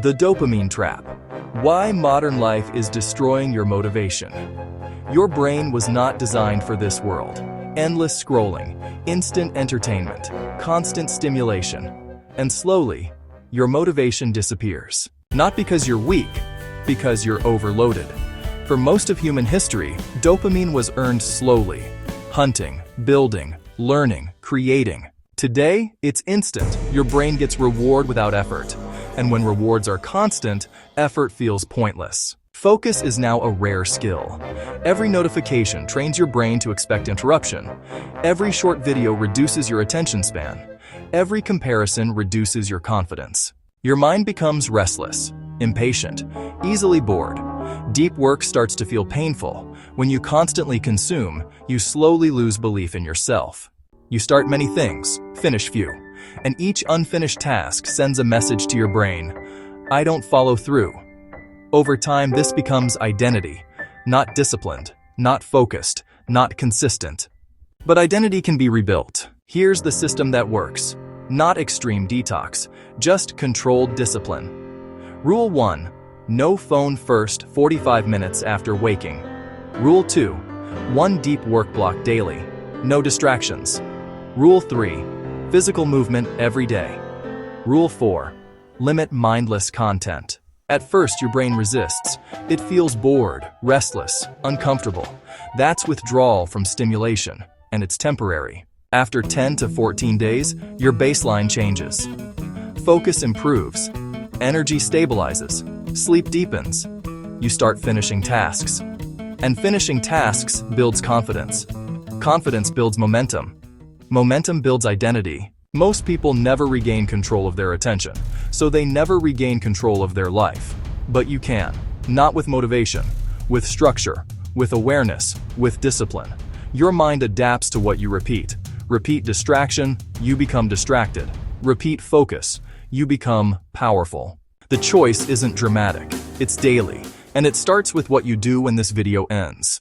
The dopamine trap. Why modern life is destroying your motivation. Your brain was not designed for this world. Endless scrolling, instant entertainment, constant stimulation, and slowly, your motivation disappears. Not because you're weak, because you're overloaded. For most of human history, dopamine was earned slowly. Hunting, building, learning, creating. Today, it's instant. Your brain gets reward without effort. And when rewards are constant, effort feels pointless. Focus is now a rare skill. Every notification trains your brain to expect interruption. Every short video reduces your attention span. Every comparison reduces your confidence. Your mind becomes restless, impatient, easily bored. Deep work starts to feel painful. When you constantly consume, you slowly lose belief in yourself. You start many things, finish few. And each unfinished task sends a message to your brain, I don't follow through. Over time, this becomes identity, not disciplined, not focused, not consistent. But identity can be rebuilt. Here's the system that works. Not extreme detox, just controlled discipline. Rule 1. No phone first 45 minutes after waking. Rule 2. 1 deep work block daily. No distractions. Rule 3. Physical movement every day. Rule 4. Limit mindless content. At first, your brain resists. It feels bored, restless, uncomfortable. That's withdrawal from stimulation, and it's temporary. After 10 to 14 days, your baseline changes. Focus improves. Energy stabilizes. Sleep deepens. You start finishing tasks. And finishing tasks builds confidence. Confidence builds momentum. Momentum builds identity. Most people never regain control of their attention, so they never regain control of their life. But you can. Not with motivation, with structure, with awareness, with discipline. Your mind adapts to what you repeat. Repeat distraction, you become distracted. Repeat focus, you become powerful. The choice isn't dramatic, it's daily, and it starts with what you do when this video ends.